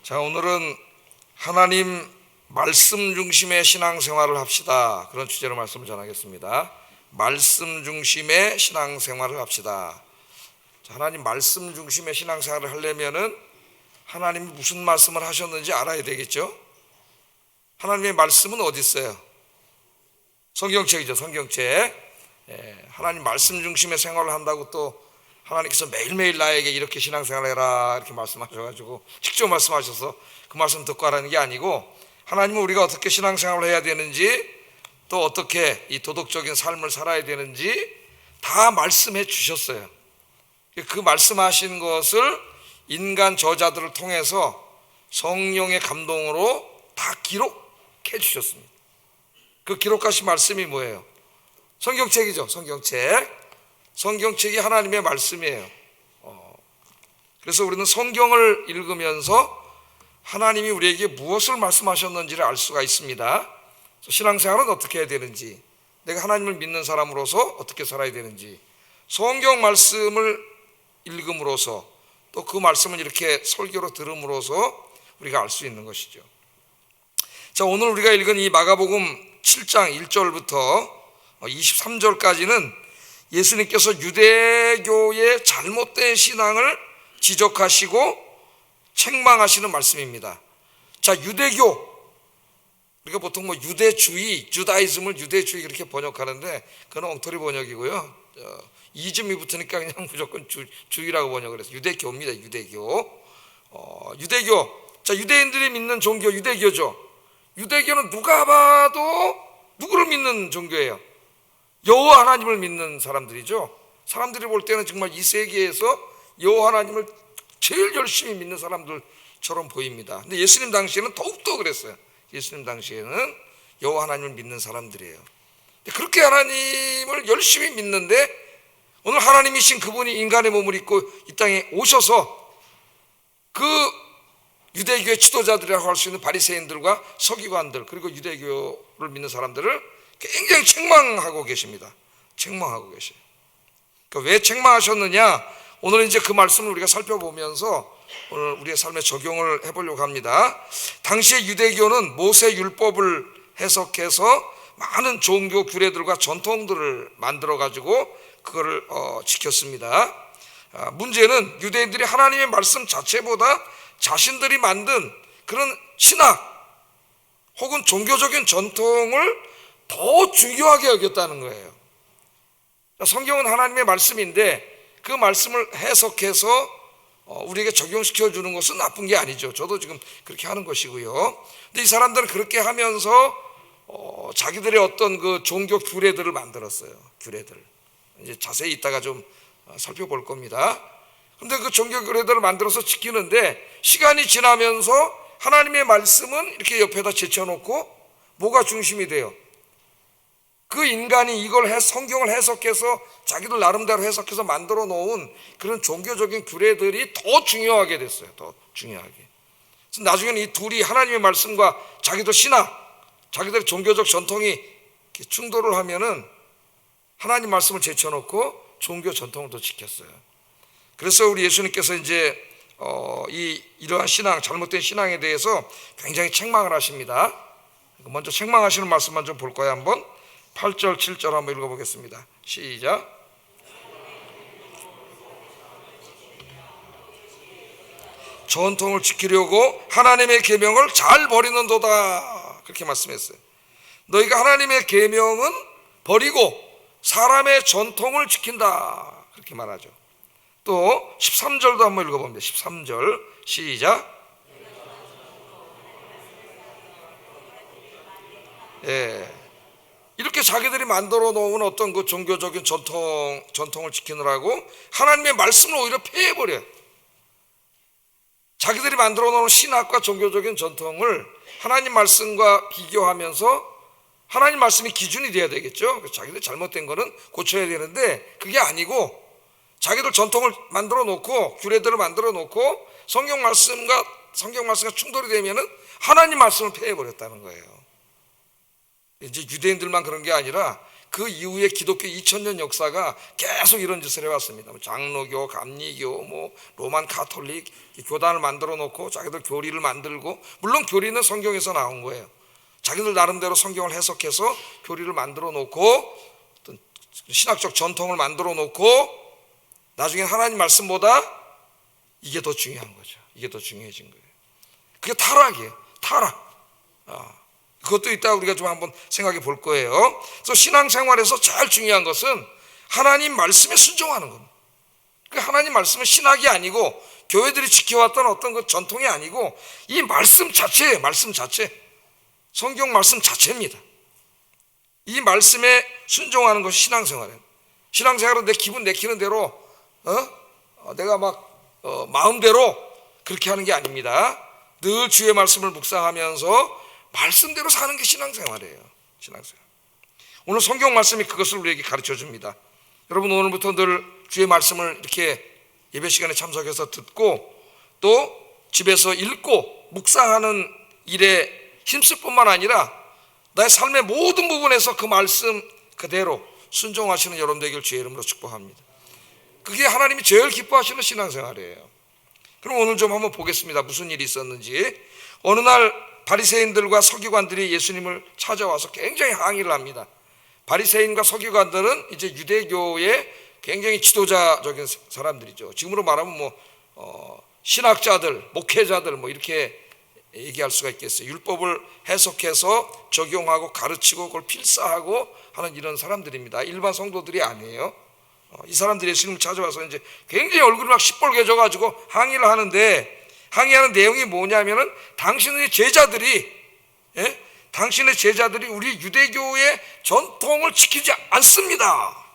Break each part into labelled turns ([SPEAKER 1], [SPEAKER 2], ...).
[SPEAKER 1] 자, 오늘은 하나님 말씀 중심의 신앙생활을 합시다. 그런 주제로 말씀을 전하겠습니다. 말씀 중심의 신앙생활을 합시다. 자, 하나님 말씀 중심의 신앙생활을 하려면은 하나님이 무슨 말씀을 하셨는지 알아야 되겠죠. 하나님의 말씀은 어디 있어요? 성경책이죠. 성경책. 하나님 말씀 중심의 생활을 한다고 또 하나님께서 매일매일 나에게 이렇게 신앙생활을 해라 이렇게 말씀하셔가지고 직접 말씀하셔서 그 말씀 듣고 하라는 게 아니고, 하나님은 우리가 어떻게 신앙생활을 해야 되는지, 또 어떻게 이 도덕적인 삶을 살아야 되는지 다 말씀해 주셨어요. 그 말씀하신 것을 인간 저자들을 통해서 성령의 감동으로 다 기록해 주셨습니다. 그 기록하신 말씀이 뭐예요? 성경책이죠. 성경책. 성경책이 하나님의 말씀이에요. 그래서 우리는 성경을 읽으면서 하나님이 우리에게 무엇을 말씀하셨는지를 알 수가 있습니다. 신앙생활은 어떻게 해야 되는지, 내가 하나님을 믿는 사람으로서 어떻게 살아야 되는지, 성경 말씀을 읽음으로써 또 그 말씀을 이렇게 설교로 들음으로써 우리가 알 수 있는 것이죠. 자, 오늘 우리가 읽은 이 마가복음 7장 1절부터 23절까지는 예수님께서 유대교의 잘못된 신앙을 지적하시고 책망하시는 말씀입니다. 자, 유대교, 우리가 보통 유대주의, 주다이즘을 유대주의 그렇게 번역하는데 그건 엉터리 번역이고요. 이즘이 붙으니까 그냥 무조건 주의라고 번역을 해서 유대교입니다. 유대교. 유대교. 자, 유대인들이 믿는 종교 유대교죠. 유대교는 누가 봐도 누구를 믿는 종교예요? 여호와 하나님을 믿는 사람들이죠. 사람들이 볼 때는 정말 이 세계에서 여호와 하나님을 제일 열심히 믿는 사람들처럼 보입니다. 근데 예수님 당시에는 더욱더 그랬어요. 예수님 당시에는 여호와 하나님을 믿는 사람들이에요. 그렇게 하나님을 열심히 믿는데 오늘 하나님이신 그분이 인간의 몸을 입고 이 땅에 오셔서 그 유대교의 지도자들이라고 할 수 있는 바리새인들과 서기관들, 그리고 유대교를 믿는 사람들을 굉장히 책망하고 계십니다. 책망하고 계셔요. 그러니까 왜 책망하셨느냐? 오늘 이제 그 말씀을 우리가 살펴보면서 오늘 우리의 삶에 적용을 해보려고 합니다. 당시의 유대교는 모세 율법을 해석해서 많은 종교 규례들과 전통들을 만들어 가지고 그거를 지켰습니다. 문제는 유대인들이 하나님의 말씀 자체보다 자신들이 만든 그런 신학 혹은 종교적인 전통을 더 중요하게 여겼다는 거예요. 성경은 하나님의 말씀인데 그 말씀을 해석해서 우리에게 적용시켜 주는 것은 나쁜 게 아니죠. 저도 지금 그렇게 하는 것이고요. 근데 이 사람들은 그렇게 하면서 자기들의 어떤 그 종교 규례들을 만들었어요. 규례들. 이제 자세히 이따가 좀 살펴볼 겁니다. 근데 그 종교 규례들을 만들어서 지키는데 시간이 지나면서 하나님의 말씀은 이렇게 옆에다 제쳐놓고 뭐가 중심이 돼요? 그 인간이 이걸 성경을 해석해서 자기들 나름대로 해석해서 만들어 놓은 그런 종교적인 규례들이 더 중요하게 됐어요. 더 중요하게. 그래서 나중에는 이 둘이 하나님의 말씀과 자기들 신학, 자기들의 종교적 전통이 충돌을 하면은 하나님 말씀을 제쳐놓고 종교 전통을 더 지켰어요. 그래서 우리 예수님께서 이제 이러한 신앙, 잘못된 신앙에 대해서 굉장히 책망을 하십니다. 먼저 책망하시는 말씀만 좀 볼까요? 한번 8절 7절 한번 읽어보겠습니다. 시작. 전통을 지키려고 하나님의 계명을 잘 버리는도다, 그렇게 말씀했어요. 너희가 하나님의 계명은 버리고 사람의 전통을 지킨다, 그렇게 말하죠. 또 13절도 한번 읽어봅니다. 13절 시작. 이렇게 자기들이 만들어 놓은 어떤 그 종교적인 전통을 지키느라고 하나님의 말씀을 오히려 폐해버려요. 자기들이 만들어 놓은 신학과 종교적인 전통을 하나님 말씀과 비교하면서 하나님 말씀이 기준이 돼야 되겠죠. 자기들 잘못된 거는 고쳐야 되는데 그게 아니고 자기들 전통을 만들어 놓고 규례들을 만들어 놓고 성경 말씀과 충돌이 되면은 하나님 말씀을 폐해버렸다는 거예요. 이제 유대인들만 그런 게 아니라 그 이후에 기독교 2000년 역사가 계속 이런 짓을 해왔습니다. 장로교, 감리교, 로만 가톨릭 교단을 만들어 놓고 자기들 교리를 만들고, 물론 교리는 성경에서 나온 거예요. 자기들 나름대로 성경을 해석해서 교리를 만들어 놓고 어떤 신학적 전통을 만들어 놓고 나중에 하나님 말씀보다 이게 더 중요한 거죠. 이게 더 중요해진 거예요. 그게 타락이에요. 타락. 그것도 이따 우리가 좀 한번 생각해 볼 거예요. 그래서 신앙생활에서 제일 중요한 것은 하나님 말씀에 순종하는 겁니다. 하나님 말씀은 신학이 아니고 교회들이 지켜왔던 어떤 그 전통이 아니고 이 말씀 자체예요. 말씀 자체. 성경 말씀 자체입니다. 이 말씀에 순종하는 것이 신앙생활이에요. 신앙생활은 내 기분 내키는 대로 내가 마음대로 그렇게 하는 게 아닙니다. 늘 주의 말씀을 묵상하면서 말씀대로 사는 게 신앙생활이에요. 신앙생활. 오늘 성경 말씀이 그것을 우리에게 가르쳐 줍니다. 여러분, 오늘부터 늘 주의 말씀을 이렇게 예배 시간에 참석해서 듣고 또 집에서 읽고 묵상하는 일에 힘쓸 뿐만 아니라 나의 삶의 모든 부분에서 그 말씀 그대로 순종하시는 여러분 되길 주의 이름으로 축복합니다. 그게 하나님이 제일 기뻐하시는 신앙생활이에요. 그럼 오늘 좀 한번 보겠습니다. 무슨 일이 있었는지. 어느 날 바리새인들과 서기관들이 예수님을 찾아와서 굉장히 항의를 합니다. 바리새인과 서기관들은 이제 유대교의 굉장히 지도자적인 사람들이죠. 지금으로 말하면 신학자들, 목회자들 이렇게 얘기할 수가 있겠어요. 율법을 해석해서 적용하고 가르치고 그걸 필사하고 하는 이런 사람들입니다. 일반 성도들이 아니에요. 이 사람들이 예수님을 찾아와서 이제 굉장히 얼굴이 막 시뻘게 져가지고 항의를 하는데, 항의하는 내용이 뭐냐면은 당신의 제자들이 우리 유대교의 전통을 지키지 않습니다.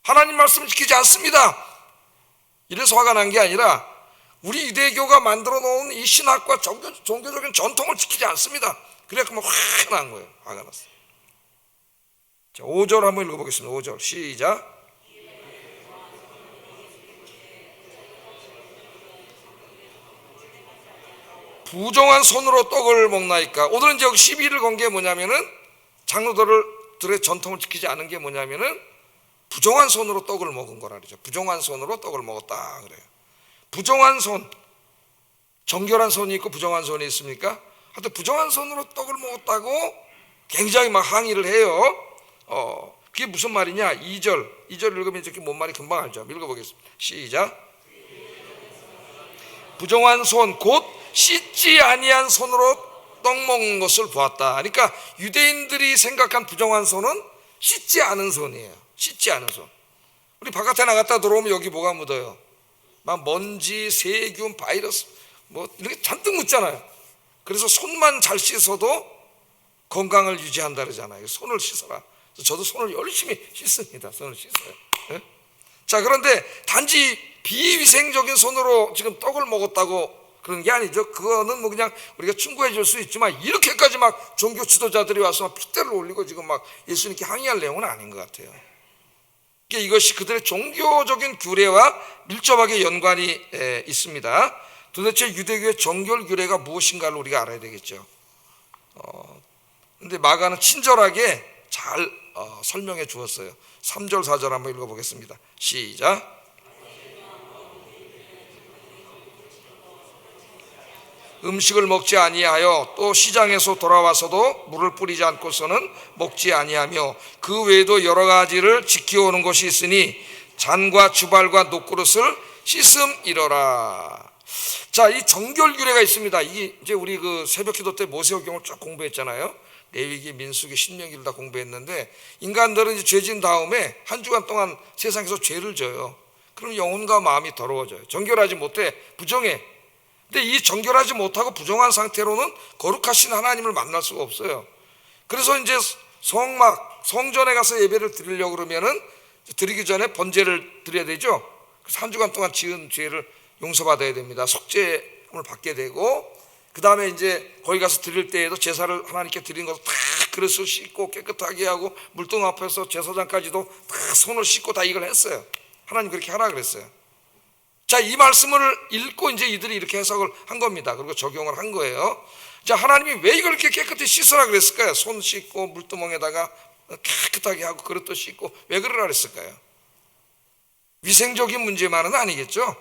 [SPEAKER 1] 하나님 말씀을 지키지 않습니다. 이래서 화가 난 게 아니라 우리 유대교가 만들어 놓은 이 신학과 종교적인 전통을 지키지 않습니다. 그래서 화가 난 거예요. 화가 났어요. 자, 5절 한번 읽어보겠습니다. 5절 시작. 부정한 손으로 떡을 먹나이까. 오늘은 이제 여기 12를 건 게 뭐냐면은 장로들의 전통을 지키지 않은 게 뭐냐면은 부정한 손으로 떡을 먹은 거라 그러죠. 부정한 손으로 떡을 먹었다 그래요. 부정한 손, 정결한 손이 있고 부정한 손이 있습니까? 하여튼 부정한 손으로 떡을 먹었다고 굉장히 막 항의를 해요. 그게 무슨 말이냐? 2절 읽으면 이렇게 뭔 말이 금방 알죠. 읽어보겠습니다. 시작. 부정한 손 곧 씻지 아니한 손으로 떡 먹는 것을 보았다. 그러니까 유대인들이 생각한 부정한 손은 씻지 않은 손이에요. 씻지 않은 손. 우리 바깥에 나갔다 들어오면 여기 뭐가 묻어요? 막 먼지, 세균, 바이러스 이렇게 잔뜩 묻잖아요. 그래서 손만 잘 씻어도 건강을 유지한다 그러잖아요. 손을 씻어라. 저도 손을 열심히 씻습니다. 손을 씻어요. 네? 자, 그런데 단지 비위생적인 손으로 지금 떡을 먹었다고 그런 게 아니죠. 그거는 그냥 우리가 충고해 줄 수 있지만 이렇게까지 막 종교 지도자들이 와서 막 핏대를 올리고 지금 막 예수님께 항의할 내용은 아닌 것 같아요. 이것이 그들의 종교적인 규례와 밀접하게 연관이 있습니다. 도대체 유대교의 정결 규례가 무엇인가를 우리가 알아야 되겠죠. 근데 마가는 친절하게 잘 설명해 주었어요. 3절 4절 한번 읽어보겠습니다. 시작. 음식을 먹지 아니하여 또 시장에서 돌아와서도 물을 뿌리지 않고서는 먹지 아니하며 그 외에도 여러 가지를 지켜오는 것이 있으니 잔과 주발과 녹그릇을 씻음이러라. 자, 이 정결규례가 있습니다. 이게 이제 우리 그 새벽기도 때 모세오경을 쭉 공부했잖아요. 레위기, 민수기, 신명기를 다 공부했는데 인간들은 이제 죄진 다음에 한 주간 동안 세상에서 죄를 져요. 그럼 영혼과 마음이 더러워져요. 정결하지 못해, 부정해. 근데 이 정결하지 못하고 부정한 상태로는 거룩하신 하나님을 만날 수가 없어요. 그래서 이제 성전에 가서 예배를 드리려고 그러면은 드리기 전에 번제를 드려야 되죠. 그래서 한 주간 동안 지은 죄를 용서받아야 됩니다. 속죄함을 받게 되고, 그 다음에 이제 거기 가서 드릴 때에도 제사를 하나님께 드린 것을 다 그릇을 씻고 깨끗하게 하고 물동 앞에서 제사장까지도 다 손을 씻고 다 이걸 했어요. 하나님 그렇게 하라 그랬어요. 자, 이 말씀을 읽고 이제 이들이 이렇게 해석을 한 겁니다. 그리고 적용을 한 거예요. 자, 하나님이 왜 이걸 이렇게 깨끗이 씻으라 그랬을까요? 손 씻고 물두멍에다가 깨끗하게 하고 그릇도 씻고 왜 그러라 그랬을까요? 위생적인 문제만은 아니겠죠.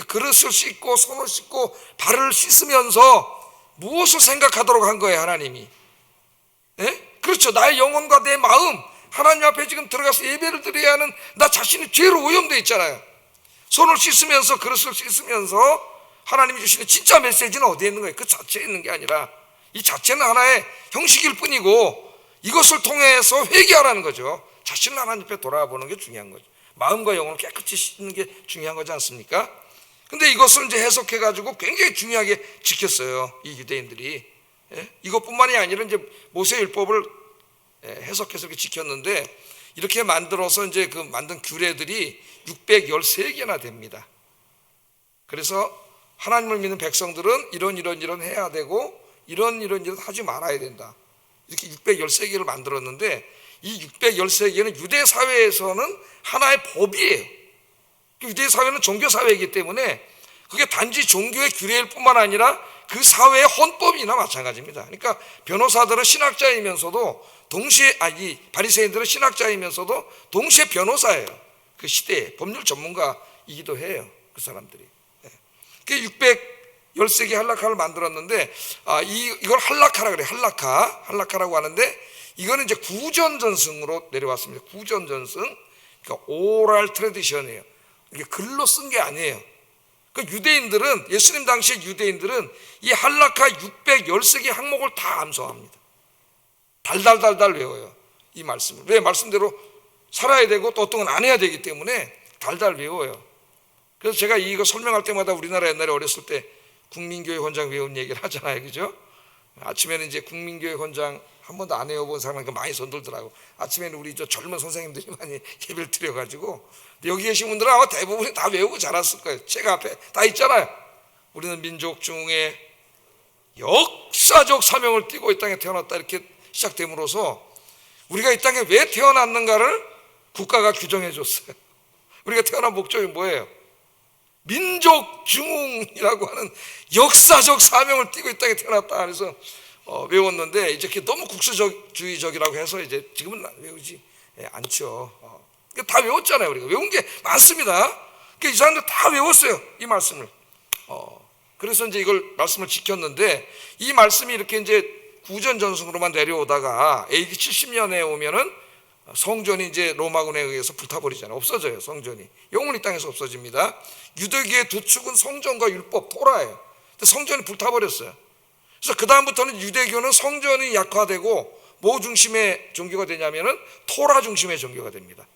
[SPEAKER 1] 그릇을 씻고 손을 씻고 발을 씻으면서 무엇을 생각하도록 한 거예요, 하나님이? 그렇죠. 나의 영혼과 내 마음, 하나님 앞에 지금 들어가서 예배를 드려야 하는 나 자신이 죄로 오염되어 있잖아요. 손을 씻으면서 그릇을 씻으면서 하나님이 주시는 진짜 메시지는 어디에 있는 거예요? 그 자체에 있는 게 아니라 이 자체는 하나의 형식일 뿐이고 이것을 통해서 회개하라는 거죠. 자신을 하나님 앞에 돌아보는 게 중요한 거죠. 마음과 영혼을 깨끗이 씻는 게 중요한 거지 않습니까? 근데 이것을 이제 해석해 가지고 굉장히 중요하게 지켰어요, 이 유대인들이. 이것뿐만이 아니라 이제 모세율법을 해석해서 이렇게 지켰는데 이렇게 만들어서 이제 그 만든 규례들이 613개나 됩니다. 그래서 하나님을 믿는 백성들은 이런 해야 되고 이런 하지 말아야 된다. 이렇게 613개를 만들었는데 이 613개는 유대 사회에서는 하나의 법이에요. 유대 사회는 종교 사회이기 때문에 그게 단지 종교의 규례일 뿐만 아니라 그 사회의 헌법이나 마찬가지입니다. 그러니까 변호사들은 신학자이면서도 동시에 이 바리새인들은 신학자이면서도 동시에 변호사예요. 그 시대의 법률 전문가이기도 해요, 그 사람들이. 그 613개 할라카를 만들었는데 이걸 할라카라 그래요. 할라카라고 하는데 이거는 이제 구전전승으로 내려왔습니다. 구전전승, 그러니까 오랄 트래디션이에요. 이게 글로 쓴 게 아니에요. 그 유대인들은, 예수님 당시의 유대인들은 이 할라카 613개 항목을 다 암송합니다. 달달달달 외워요, 이 말씀을. 왜? 말씀대로 살아야 되고 또 어떤 건 안 해야 되기 때문에 달달 외워요. 그래서 제가 이거 설명할 때마다 우리나라 옛날에 어렸을 때 국민교회 헌장 외운 얘기를 하잖아요, 그죠? 아침에는 이제 국민교회 헌장 한 번도 안 외워본 사람은 많이 손들더라고. 아침에는 우리 저 젊은 선생님들이 많이 예배를 드려가지고, 여기 계신 분들은 아마 대부분이 다 외우고 자랐을 거예요. 책 앞에 다 있잖아요. 우리는 민족 중에 역사적 사명을 띠고 이 땅에 태어났다, 이렇게 시작됨으로써 우리가 이 땅에 왜 태어났는가를 국가가 규정해 줬어요. 우리가 태어난 목적이 뭐예요? 민족 중흥이라고 하는 역사적 사명을 띠고 이 땅에 태어났다. 그래서 외웠는데 이제 그게 너무 국수주의적이라고 해서 이제 지금은 외우지 않죠. 다 외웠잖아요. 우리가 외운 게 많습니다. 그러니까 이 사람들 다 외웠어요, 이 말씀을. 그래서 이제 이걸 말씀을 지켰는데 이 말씀이 이렇게 이제 구전전승으로만 내려오다가 AD 70년에 오면은 성전이 이제 로마군에 의해서 불타버리잖아요. 없어져요, 성전이. 영원히 땅에서 없어집니다. 유대교의 두 축은 성전과 율법, 토라예요. 근데 성전이 불타버렸어요. 그래서 그 다음부터는 유대교는 성전이 약화되고 뭐 중심의 종교가 되냐면은 토라 중심의 종교가 됩니다.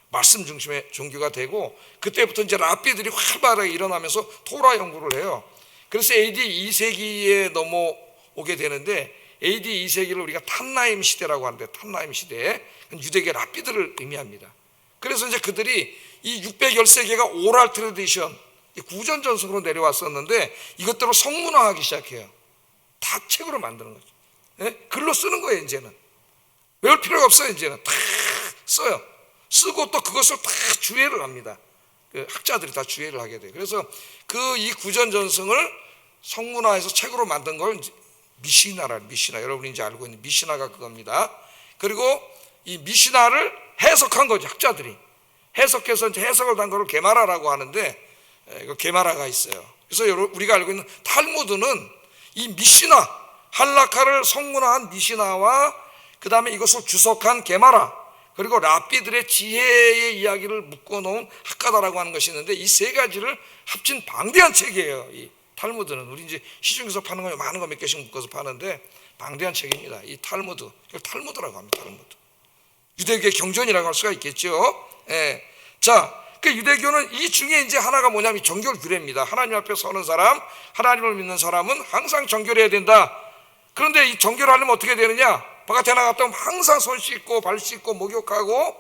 [SPEAKER 1] 말씀 중심의 종교가 되고 그때부터 이제 랍비들이 활발하게 일어나면서 토라 연구를 해요. 그래서 AD 2세기에 넘어오게 되는데 AD 2세기를 우리가 탄나임 시대라고 하는데, 탄나임 시대, 유대계 랍비들을 의미합니다. 그래서 이제 그들이 이 613개가 오랄 트래디션, 구전전승으로 내려왔었는데 이것들을 성문화하기 시작해요. 다 책으로 만드는 거죠. 글로 쓰는 거예요. 이제는 외울 필요가 없어요. 이제는 다 써요. 쓰고 또 그것을 다 주의를 합니다. 그 학자들이 다 주의를 하게 돼요. 그래서 이 구전전승을 성문화해서 책으로 만든 걸 미시나라, 여러분이 이제 알고 있는 미시나가 그겁니다. 그리고 이 미시나를 해석한 거죠, 학자들이. 해석해서 이제 해석을 단 거를 게마라라고 하는데, 이거 게마라가 있어요. 그래서 우리가 알고 있는 탈무드는 이 미시나, 할라카를 성문화한 미시나와 그 다음에 이것을 주석한 게마라, 그리고 랍비들의 지혜의 이야기를 묶어놓은 학가다라고 하는 것이 있는데 이 세 가지를 합친 방대한 책이에요. 이 탈무드는 우리 이제 시중에서 파는 거 많은 거 몇 개씩 묶어서 파는데 방대한 책입니다. 이 탈무드, 이걸 탈무드라고 합니다. 탈무드. 유대교의 경전이라고 할 수가 있겠죠. 자, 그 유대교는 이 중에 이제 하나가 뭐냐면 정결 규례입니다. 하나님 앞에 서는 사람, 하나님을 믿는 사람은 항상 정결해야 된다. 그런데 이 정결하려면 어떻게 되느냐? 바깥에 나갔다 오면 항상 손 씻고 발 씻고 목욕하고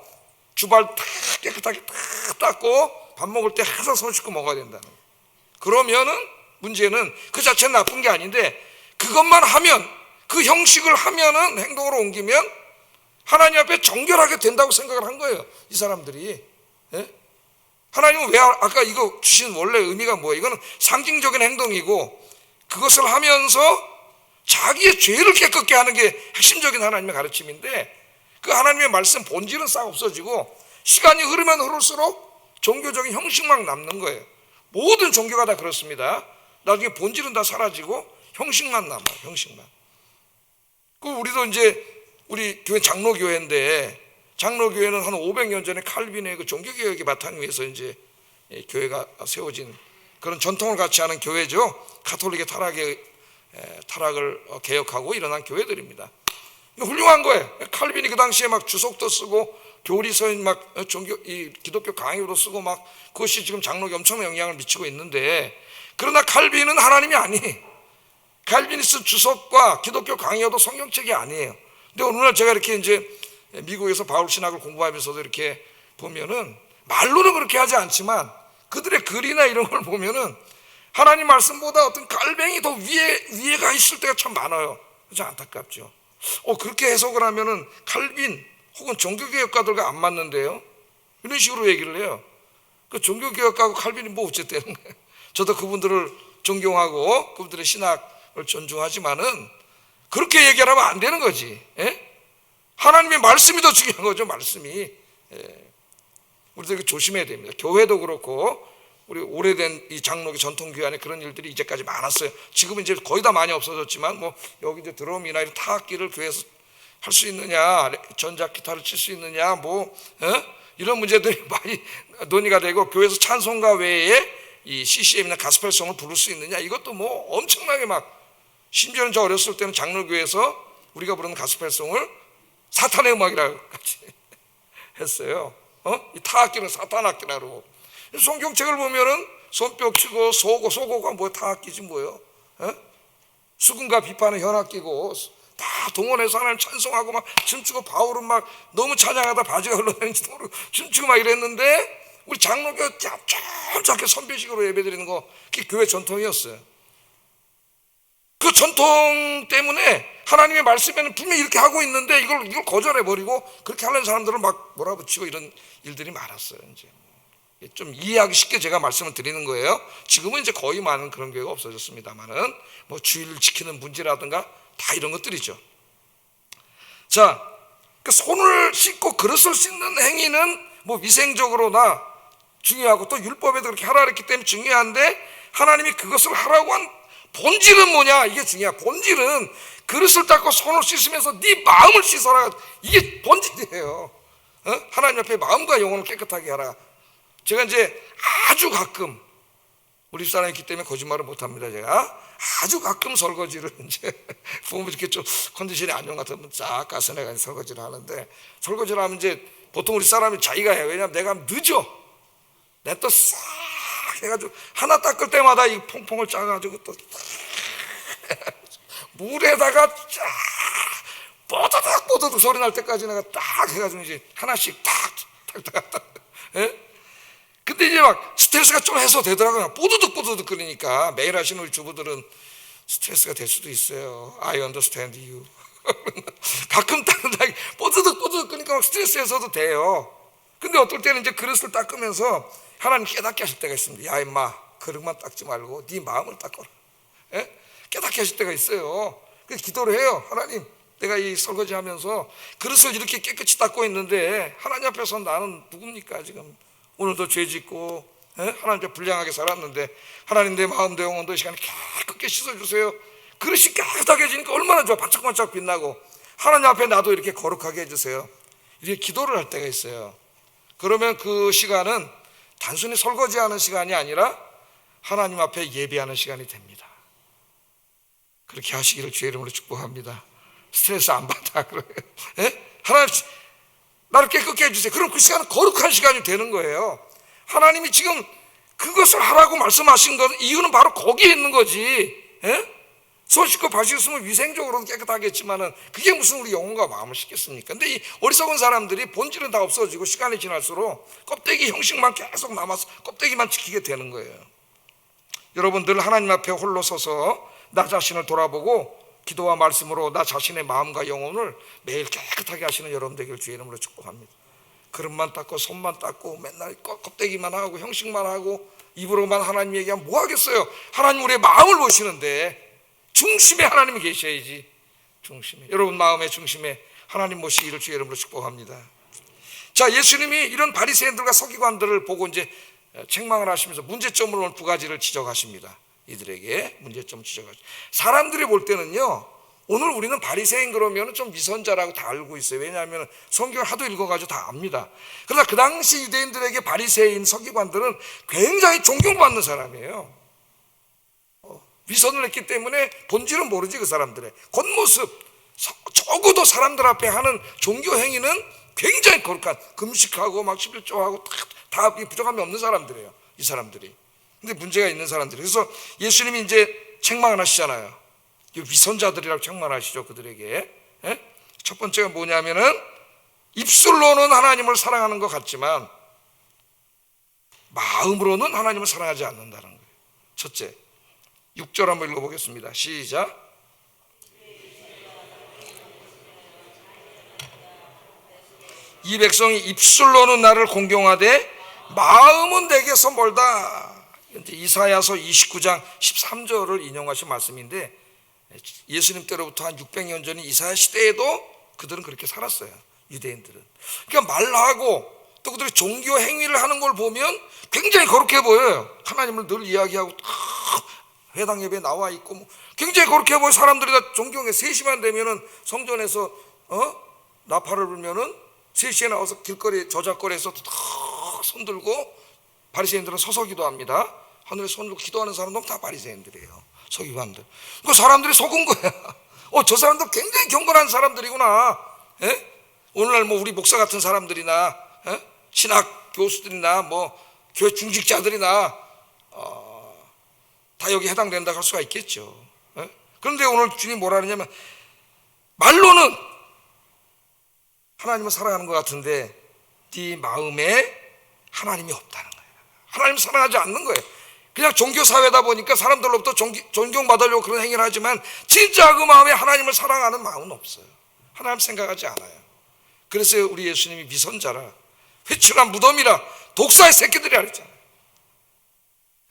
[SPEAKER 1] 주발 다 깨끗하게 다 닦고 밥 먹을 때 항상 손 씻고 먹어야 된다는 거예요. 그러면은 문제는 그 자체는 나쁜 게 아닌데 그것만 하면, 그 형식을 하면은 행동으로 옮기면 하나님 앞에 정결하게 된다고 생각을 한 거예요, 이 사람들이. 하나님은 왜 아까 이거 주신 원래 의미가 뭐예요? 이거는 상징적인 행동이고 그것을 하면서 자기의 죄를 깨끗게 하는 게 핵심적인 하나님의 가르침인데 그 하나님의 말씀 본질은 싹 없어지고 시간이 흐르면 흐를수록 종교적인 형식만 남는 거예요. 모든 종교가 다 그렇습니다. 나중에 본질은 다 사라지고 형식만 남아요. 형식만. 그 우리도 이제 우리 교회 장로교회인데 장로교회는 한 500년 전에 칼빈의 그 종교개혁의 바탕 위에서 이제 교회가 세워진 그런 전통을 같이 하는 교회죠. 가톨릭의 타락을 개혁하고 일어난 교회들입니다. 훌륭한 거예요. 칼빈이 그 당시에 막 주석도 쓰고 교리서인 막 이 기독교 강의도 쓰고 막 그것이 지금 장로교에 엄청난 영향을 미치고 있는데, 그러나 칼빈은 하나님이 아니. 칼빈이 쓴 주석과 기독교 강의도 성경책이 아니에요. 근데 어느 날 제가 이렇게 이제 미국에서 바울 신학을 공부하면서도 이렇게 보면은 말로는 그렇게 하지 않지만 그들의 글이나 이런 걸 보면은 하나님 말씀보다 어떤 깔뱅이 더 위에가 있을 때가 참 많아요. 그래서 안타깝죠. 그렇게 해석을 하면은 칼빈 혹은 종교개혁가들과 안 맞는데요, 이런 식으로 얘기를 해요. 그 종교개혁가하고 칼빈이 뭐 어쨌다는 거예요. 저도 그분들을 존경하고 그분들의 신학을 존중하지만은 그렇게 얘기하면 안 되는 거지. 하나님의 말씀이 더 중요한 거죠. 말씀이. 우리도 이거 조심해야 됩니다. 교회도 그렇고 우리 오래된 이 장로교 전통교회 안에 그런 일들이 이제까지 많았어요. 지금은 이제 거의 다 많이 없어졌지만 뭐 여기 이제 드럼이나 이런 타악기를 교회에서 할 수 있느냐, 전자기타를 칠 수 있느냐, 이런 문제들이 많이 논의가 되고, 교회에서 찬송가 외에 이 CCM이나 가스펠송을 부를 수 있느냐, 이것도 뭐 엄청나게 막, 심지어는 저 어렸을 때는 장로교회에서 우리가 부르는 가스펠송을 사탄의 음악이라고 같이 했어요. 이 타악기는 사탄 악기라고. 성경책을 보면은 손뼉 치고 소고가 뭐 타악기지 뭐요? 수군과 비판은 현악기고, 다 동원해서 하나님 찬송하고 막 춤추고, 바울은 막 너무 찬양하다 바지가 흘러다니는지 모르고 춤추고 막 이랬는데, 우리 장로교 쫙쫙하게 선배식으로 예배드리는 거 그게 교회 전통이었어요. 그 전통 때문에 하나님의 말씀에는 분명히 이렇게 하고 있는데 이걸 거절해버리고 그렇게 하는 사람들을 막 몰아붙이고 이런 일들이 많았어요. 이제 좀 이해하기 쉽게 제가 말씀을 드리는 거예요. 지금은 이제 거의 많은 그런 교회가 없어졌습니다만은 뭐 주의를 지키는 문제라든가 다 이런 것들이죠. 자, 그 손을 씻고 그릇을 씻는 행위는 뭐 위생적으로나 중요하고 또 율법에도 그렇게 하라 그랬기 때문에 중요한데, 하나님이 그것을 하라고 한 본질은 뭐냐, 이게 중요해요. 본질은 그릇을 닦고 손을 씻으면서 네 마음을 씻어라, 이게 본질이에요. 하나님 앞에 마음과 영혼을 깨끗하게 하라. 제가 이제 아주 가끔, 우리 집사람이 있기 때문에 거짓말을 못합니다. 제가 아주 가끔 설거지를 이제 보면 이렇게 좀 컨디션이 안 좋은 것 같으면 쫙 가서내가 설거지를 하는데, 설거지를 하면 이제 보통 우리 사람이 자기가 해요. 왜냐하면 내가 늦어. 내가 또 싹 해가지고 하나 닦을 때마다 이 퐁퐁을 짜가지고 또 물에다가 쫙 뽀드득 소리 날 때까지 내가 딱 해가지고 이제 하나씩 탁. 근데 이제 막 스트레스가 좀 해소되더라고요. 뽀드득 끓이니까. 매일 하시는 우리 주부들은 스트레스가 될 수도 있어요. I understand you. 가끔 닦는다 뽀드득 끓이니까 막 스트레스 해소도 돼요. 근데 어떨 때는 이제 그릇을 닦으면서 하나님 깨닫게 하실 때가 있습니다. 야 임마, 그릇만 닦지 말고 네 마음을 닦아라. 깨닫게 하실 때가 있어요. 그래서 기도를 해요. 하나님, 내가 이 설거지 하면서 그릇을 이렇게 깨끗이 닦고 있는데 하나님 앞에서 나는 누굽니까? 지금 오늘도 죄 짓고 하나님 앞에 불량하게 살았는데, 하나님 내 마음도 영혼도 이 시간에 깨끗게 씻어주세요. 그릇이 깨끗하게지니까 얼마나 좋아. 반짝반짝 빛나고, 하나님 앞에 나도 이렇게 거룩하게 해주세요. 이렇게 기도를 할 때가 있어요. 그러면 그 시간은 단순히 설거지하는 시간이 아니라 하나님 앞에 예배하는 시간이 됩니다. 그렇게 하시기를 주의 이름으로 축복합니다. 스트레스 안 받아. 하나님 나를 깨끗게 해주세요. 그럼 그 시간은 거룩한 시간이 되는 거예요. 하나님이 지금 그것을 하라고 말씀하신 건 이유는 바로 거기에 있는 거지. 손 씻고 발 씻으면 위생적으로는 깨끗하겠지만은 그게 무슨 우리 영혼과 마음을 씻겠습니까? 근데 이 어리석은 사람들이 본질은 다 없어지고 시간이 지날수록 껍데기 형식만 계속 남아서 껍데기만 지키게 되는 거예요. 여러분들 하나님 앞에 홀로 서서 나 자신을 돌아보고 기도와 말씀으로 나 자신의 마음과 영혼을 매일 깨끗하게 하시는 여러분 되기를 주의 이름으로 축복합니다. 그릇만 닦고 손만 닦고 맨날 껍데기만 하고 형식만 하고 입으로만 하나님 얘기하면 뭐 하겠어요? 하나님 우리의 마음을 보시는데 중심에 하나님이 계셔야지. 중심에, 여러분 마음의 중심에 하나님 모시기를 주의 이름으로 축복합니다. 자, 예수님이 이런 바리새인들과 서기관들을 보고 이제 책망을 하시면서 문제점을 오늘 두 가지를 지적하십니다. 이들에게 문제점 지적하십니다. 사람들이 볼 때는요, 오늘 우리는 바리새인 그러면 좀 위선자라고 다 알고 있어요. 왜냐하면 성경을 하도 읽어가지고 다 압니다. 그러나 그 당시 유대인들에게 바리새인 서기관들은 굉장히 존경받는 사람이에요. 위선을 했기 때문에 본질은 모르지. 그 사람들의 겉모습, 적어도 사람들 앞에 하는 종교 행위는 굉장히 거룩한, 금식하고 막 11조하고 다 부족함이 없는 사람들이에요, 이 사람들이. 근데 문제가 있는 사람들이. 그래서 예수님이 이제 책망을 하시잖아요. 위선자들이라고 책망하시죠, 그들에게. 첫 번째가 뭐냐면은 입술로는 하나님을 사랑하는 것 같지만 마음으로는 하나님을 사랑하지 않는다는 거예요. 첫째, 6절 한번 읽어보겠습니다. 시작. 이 백성이 입술로는 나를 공경하되 마음은 내게서 멀다. 이사야서 29장 13절을 인용하신 말씀인데, 예수님 때로부터 한 600년 전인 이사야 시대에도 그들은 그렇게 살았어요, 유대인들은. 그러니까 말하고 또 그들이 종교 행위를 하는 걸 보면 굉장히 거룩해 보여요. 하나님을 늘 이야기하고 회당 예배에 나와 있고 굉장히 거룩해 보여. 사람들이 다 존경해. 3시만 되면은 성전에서 나팔을 불면은 3시에 나와서 길거리 저작거리에서 탁 손들고, 바리새인들은 서서 기도합니다. 하늘에 손 들고 기도하는 사람들은 다 바리새인들이에요, 서기관들. 그 사람들이 속은 거야. 저 사람들 굉장히 경건한 사람들이구나. 오늘날 우리 목사 같은 사람들이나 신학 교수들이나 교회 중직자들이나 다 여기 해당된다 할 수가 있겠죠. 그런데 오늘 주님 뭐라 하느냐면, 말로는 하나님을 사랑하는 것 같은데 네 마음에 하나님이 없다는 거예요. 하나님을 사랑하지 않는 거예요. 그냥 종교사회다 보니까 사람들로부터 존경받으려고 그런 행위를 하지만 진짜 그 마음에 하나님을 사랑하는 마음은 없어요. 하나님 생각하지 않아요. 그래서 우리 예수님이 위선자라, 회칠한 무덤이라, 독사의 새끼들이라 그랬잖아요.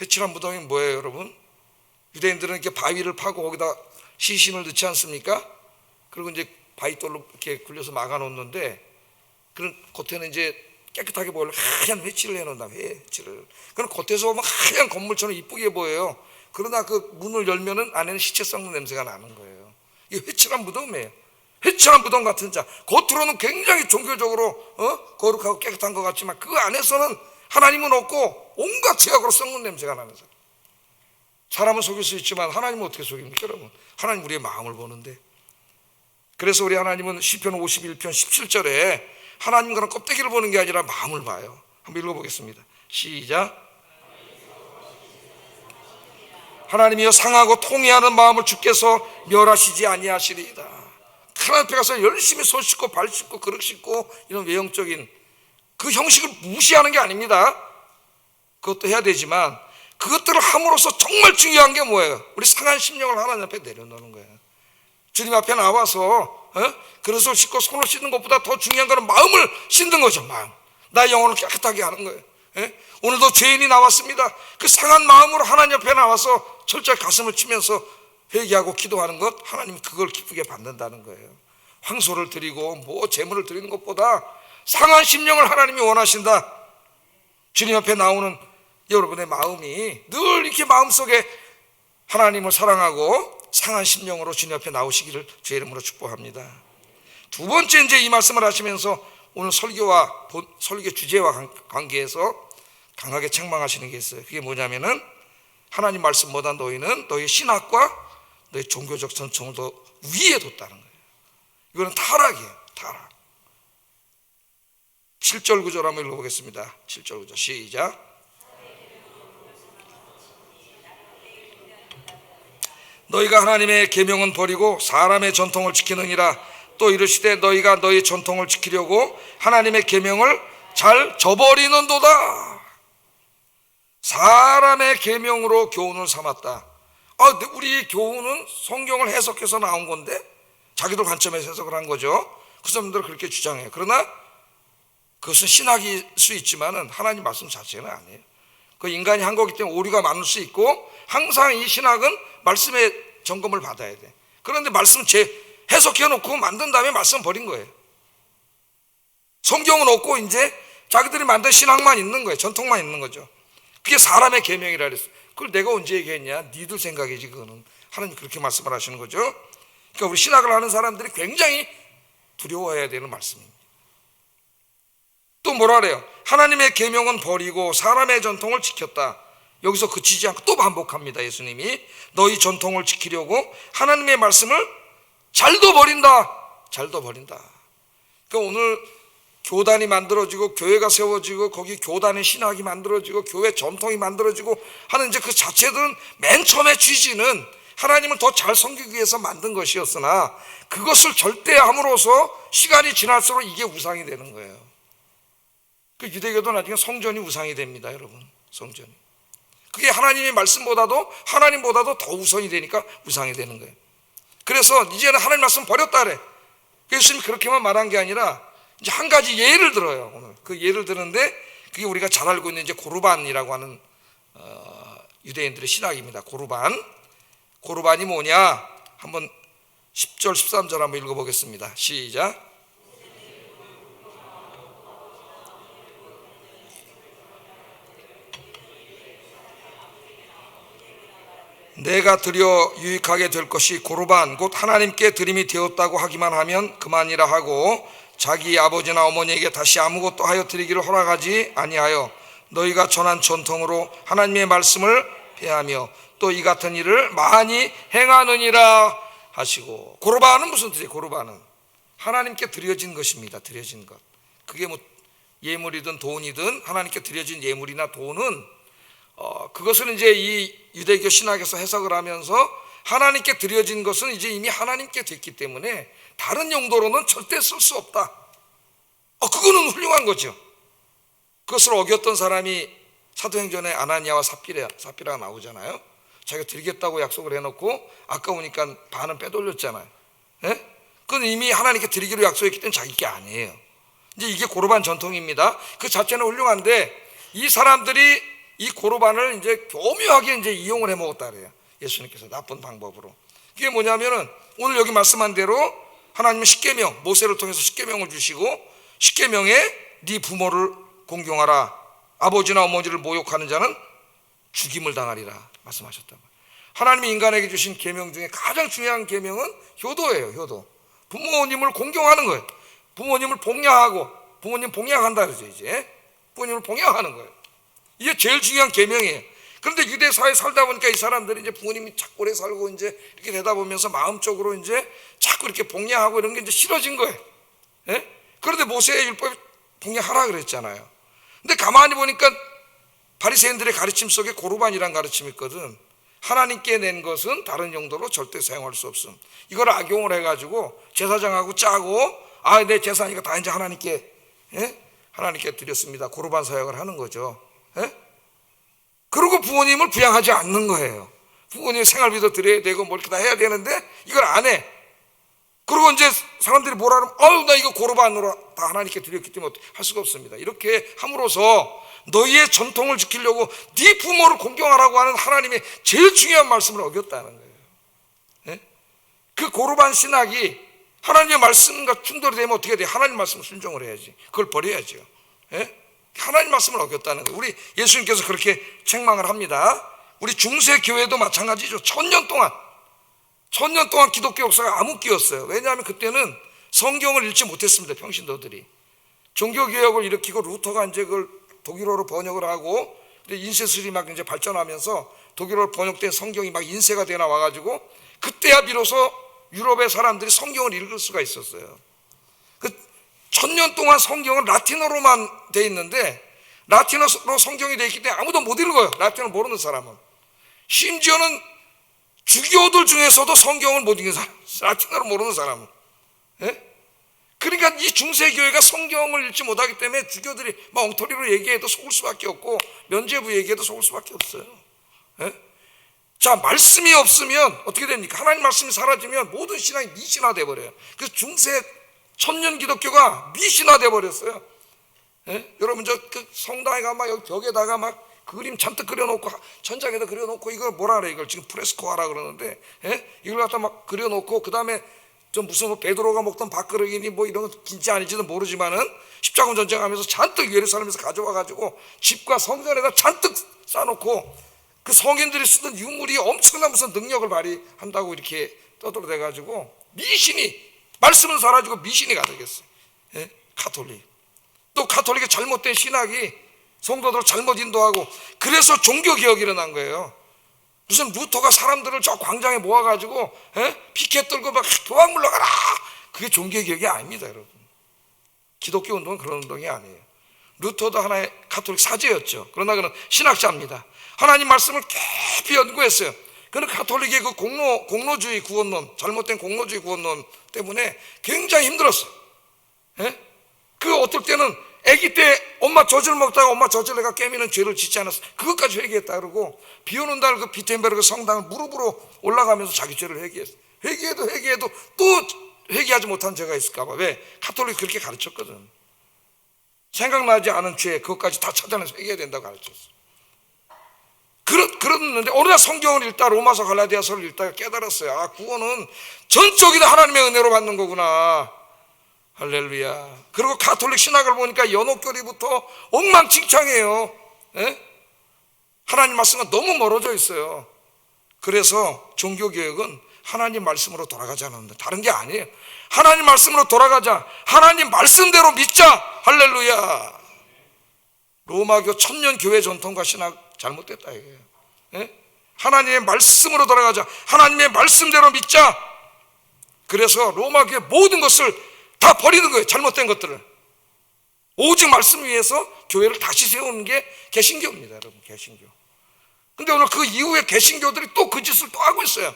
[SPEAKER 1] 회칠한 무덤이 뭐예요, 여러분? 유대인들은 이렇게 바위를 파고 거기다 시신을 넣지 않습니까? 그리고 이제 바위돌로 이렇게 굴려서 막아놓는데, 그런 겉에는 이제 깨끗하게 보이려고 하얀 회칠을 해놓는다. 회칠을. 그럼 겉에서 보면 하얀 건물처럼 이쁘게 보여요. 그러나 그 문을 열면은 안에는 시체 썩는 냄새가 나는 거예요. 이게 회칠한 무덤이에요. 회칠한 무덤 같은 자. 겉으로는 굉장히 종교적으로 거룩하고 깨끗한 것 같지만 그 안에서는 하나님은 없고 온갖 죄악으로 썩는 냄새가 나는 사람. 사람은 속일 수 있지만 하나님은 어떻게 속입니까, 여러분? 하나님 우리의 마음을 보는데. 그래서 우리 하나님은 시편 51편 17절에 하나님 그런 껍데기를 보는 게 아니라 마음을 봐요. 한번 읽어보겠습니다. 시작. 하나님이여 상하고 통회하는 마음을 주께서 멸하시지 아니하시리이다. 하나님 앞에 가서 열심히 손 씻고 발 씻고 그릇 씻고 이런 외형적인 그 형식을 무시하는 게 아닙니다. 그것도 해야 되지만 그것들을 함으로써 정말 중요한 게 뭐예요? 우리 상한 심령을 하나님 앞에 내려놓는 거예요. 주님 앞에 나와서 그릇을 씻고 손을 씻는 것보다 더 중요한 것은 마음을 씻는 거죠. 마음. 나의 영혼을 깨끗하게 하는 거예요. 오늘도 죄인이 나왔습니다. 그 상한 마음으로 하나님 앞에 나와서 철저히 가슴을 치면서 회개하고 기도하는 것, 하나님이 그걸 기쁘게 받는다는 거예요. 황소를 드리고 제물을 드리는 것보다 상한 심령을 하나님이 원하신다. 주님 앞에 나오는 여러분의 마음이 늘 이렇게 마음속에 하나님을 사랑하고 상한 심령으로 주님 앞에 나오시기를 주의 이름으로 축복합니다. 두 번째, 이제 이 말씀을 하시면서 오늘 설교와 설교 주제와 관계해서 강하게 책망하시는 게 있어요. 그게 뭐냐면은 하나님 말씀보다 너희는 너희 신학과 너희 종교적 전통을 더 위에 뒀다는 거예요. 이거는 타락이에요. 타락. 7절 9절 한번 읽어보겠습니다. 7절 9절 시작. 너희가 하나님의 계명은 버리고 사람의 전통을 지키느니라. 또 이르시되 너희가 너희 전통을 지키려고 하나님의 계명을 잘 저버리는도다. 사람의 계명으로 교훈을 삼았다. 우리 교훈은 성경을 해석해서 나온 건데 자기들 관점에서 해석을 한 거죠. 그 사람들은 그렇게 주장해요. 그러나 그것은 신학일 수 있지만은 하나님 말씀 자체는 아니에요. 그 인간이 한 거기 때문에 오류가 많을 수 있고, 항상 이 신학은 말씀의 점검을 받아야 돼. 그런데 말씀 해석해 놓고 만든 다음에 말씀 버린 거예요. 성경은 없고 이제 자기들이 만든 신학만 있는 거예요. 전통만 있는 거죠. 그게 사람의 계명이라 그랬어요. 그걸 내가 언제 얘기했냐? 니들 생각이지 그거는. 하나님 그렇게 말씀을 하시는 거죠. 그러니까 우리 신학을 하는 사람들이 굉장히 두려워해야 되는 말씀입니다. 또 뭐라 그래요? 하나님의 계명은 버리고 사람의 전통을 지켰다. 여기서 그치지 않고 또 반복합니다. 예수님이 너희 전통을 지키려고 하나님의 말씀을 잘도 버린다. 잘도 버린다. 그러니까 오늘 교단이 만들어지고 교회가 세워지고 거기 교단의 신학이 만들어지고 교회 전통이 만들어지고 하는 이제 그 자체들은 맨 처음에 취지는 하나님을 더 잘 섬기기 위해서 만든 것이었으나 그것을 절대함으로써 시간이 지날수록 이게 우상이 되는 거예요. 그 유대교도 나중에 성전이 우상이 됩니다, 여러분. 성전이. 그게 하나님의 말씀보다도 하나님보다도 더 우선이 되니까 우상이 되는 거예요. 그래서 이제는 하나님 말씀 버렸다 그래. 예수님이 그렇게만 말한 게 아니라 이제 한 가지 예를 들어요. 오늘 그 예를 드는데 그게 우리가 잘 알고 있는 이제 고르반이라고 하는 유대인들의 신학입니다. 고르반이 뭐냐? 한번 10절 13절 한번 읽어보겠습니다. 시작. 내가 드려 유익하게 될 것이 고르반 곧 하나님께 드림이 되었다고 하기만 하면 그만이라 하고 자기 아버지나 어머니에게 다시 아무것도 하여 드리기를 허락하지 아니하여 너희가 전한 전통으로 하나님의 말씀을 폐하며 또 이 같은 일을 많이 행하느니라 하시고. 고르반은 무슨 뜻이에요? 고르반은 하나님께 드려진 것입니다. 드려진 것. 그게 뭐 예물이든 돈이든 하나님께 드려진 예물이나 돈은 그것은 이제 이 유대교 신학에서 해석을 하면서 하나님께 드려진 것은 이제 이미 하나님께 됐기 때문에 다른 용도로는 절대 쓸 수 없다. 그거는 훌륭한 거죠. 그것을 어겼던 사람이 사도행전에 아나니아와 삽비라가 나오잖아요. 자기가 드리겠다고 약속을 해놓고 아까우니까 반은 빼돌렸잖아요. 예? 그건 이미 하나님께 드리기로 약속했기 때문에 자기 게 아니에요. 이제 이게 고르반 전통입니다. 그 자체는 훌륭한데 이 사람들이 이 고르반을 이제 교묘하게 이제 이용을 해 먹었다 그래요. 예수님께서 나쁜 방법으로. 그게 뭐냐면은 오늘 여기 말씀한 대로 하나님은 십계명, 모세를 통해서 십계명을 주시고 십계명에 네 부모를 공경하라. 아버지나 어머니를 모욕하는 자는 죽임을 당하리라 말씀하셨단 말이에요. 하나님이 인간에게 주신 계명 중에 가장 중요한 계명은 효도예요. 효도. 부모님을 공경하는 거예요. 부모님을 봉양하고 부모님 봉양한다 그러죠. 이제 부모님을 봉양하는 거예요. 이게 제일 중요한 계명이에요. 그런데 유대 사회에 살다 보니까 이 사람들이 이제 부모님이 자꾸 오래 살고 이제 이렇게 되다 보면서 마음적으로 이제 자꾸 이렇게 봉양하고 이런 게 이제 싫어진 거예요. 예? 그런데 모세의 율법이 봉양하라 그랬잖아요. 근데 가만히 보니까 바리새인들의 가르침 속에 고르반이라는 가르침이 있거든. 하나님께 낸 것은 다른 용도로 절대 사용할 수 없음. 이걸 악용을 해가지고 제사장하고 짜고 내 제사니까 다 이제 하나님께 하나님께 드렸습니다. 고르반 사역을 하는 거죠. 그리고 부모님을 부양하지 않는 거예요. 부모님 생활비도 드려야 되고 뭐 이렇게 다 해야 되는데 이걸 안 해. 그리고 이제 사람들이 뭐라 하면 나 이거 고르반으로 다 하나님께 드렸기 때문에 할 수가 없습니다. 이렇게 함으로써 너희의 전통을 지키려고 네 부모를 공경하라고 하는 하나님의 제일 중요한 말씀을 어겼다는 거예요. 그 고르반 신학이 하나님의 말씀과 충돌이 되면 어떻게 돼요? 하나님 말씀을 순종을 해야지. 그걸 버려야죠. 하나님 말씀을 어겼다는 거예요. 우리 예수님께서 그렇게 책망을 합니다. 우리 중세 교회도 마찬가지죠. 1000년 동안 기독교 역사가 암흑기였어요. 왜냐하면 그때는 성경을 읽지 못했습니다. 평신도들이 종교개혁을 일으키고 루터가 이제 그걸 독일어로 번역을 하고 인쇄술이 막 이제 발전하면서 독일어로 번역된 성경이 막 인쇄가 되어 나와가지고 그때야 비로소 유럽의 사람들이 성경을 읽을 수가 있었어요. 1000년 동안 성경은 라틴어로만 돼 있는데 라틴어로 성경이 돼 있기 때문에 아무도 못 읽어요. 라틴어 모르는 사람은. 심지어는 주교들 중에서도 성경을 못 읽는 사람, 라틴어를 모르는 사람은. 그러니까 이 중세교회가 성경을 읽지 못하기 때문에 주교들이 막 엉터리로 얘기해도 속을 수밖에 없고 면죄부 얘기해도 속을 수밖에 없어요. 자, 말씀이 없으면 어떻게 됩니까? 하나님 말씀이 사라지면 모든 신앙이 미신화돼 버려요. 그래서 중세 1000년 기독교가 미신화돼 버렸어요. 여러분 그 성당에 가면 막 여기 벽에다가 막 그림 잔뜩 그려놓고 천장에다 그려놓고 이걸 뭐라 그래? 이걸 지금 프레스코하라 그러는데 이걸 갖다 막 그려놓고 그 다음에 저 무슨 뭐 베드로가 먹던 밥그릇이니 뭐 이런 거 진짜 아닌지는 모르지만은 십자군 전쟁하면서 잔뜩 예루살렘에서 가져와 가지고 집과 성전에다 잔뜩 쌓아놓고 그 성인들이 쓰던 유물이 엄청난 무슨 능력을 발휘한다고 이렇게 떠들어대 가지고 미신이, 말씀은 사라지고 미신이 가득했어요. 예? 가톨릭. 또 가톨릭의 잘못된 신학이 성도들을 잘못 인도하고, 그래서 종교개혁이 일어난 거예요. 무슨 루터가 사람들을 저 광장에 모아가지고 피켓 들고 막 도학 물러가라, 그게 종교개혁이 아닙니다, 여러분. 기독교 운동은 그런 운동이 아니에요. 루터도 하나의 가톨릭 사제였죠. 그러나 그는 신학자입니다. 하나님 말씀을 깊이 연구했어요. 그는 가톨릭의 그 공로주의 구원론, 잘못된 공로주의 구원론 때문에 굉장히 힘들었어요. 그 어떨 때는 아기 때 엄마 젖을 먹다가 엄마 젖을 내가 깨미는 죄를 짓지 않았어, 그것까지 회개했다 그러고, 비 오는 날 그 비텐베르그 성당을 무릎으로 올라가면서 자기 죄를 회개했어. 회개해도 또 회개하지 못한 죄가 있을까 봐. 왜? 가톨릭이 그렇게 가르쳤거든. 생각나지 않은 죄 그것까지 다 찾아내서 회개해야 된다고 가르쳤어. 그랬는데 어느 날 성경을 읽다, 로마서 갈라디아서를 읽다가 깨달았어요. 아, 구원은 전적이다 하나님의 은혜로 받는 거구나. 할렐루야. 그리고 가톨릭 신학을 보니까 연옥교리부터 엉망진창이에요. 하나님 말씀과 너무 멀어져 있어요. 그래서 종교개혁은 하나님 말씀으로 돌아가자는 데 다른 게 아니에요. 하나님 말씀으로 돌아가자, 하나님 말씀대로 믿자. 할렐루야. 로마교 천년교회 전통과 신학 잘못됐다 이거예요. 하나님의 말씀으로 돌아가자, 하나님의 말씀대로 믿자. 그래서 로마교의 모든 것을 다 버리는 거예요. 잘못된 것들을. 오직 말씀 위에서 교회를 다시 세우는 게 개신교입니다, 여러분. 개신교. 근데 오늘 그 이후에 개신교들이 또 그 짓을 또 하고 있어요.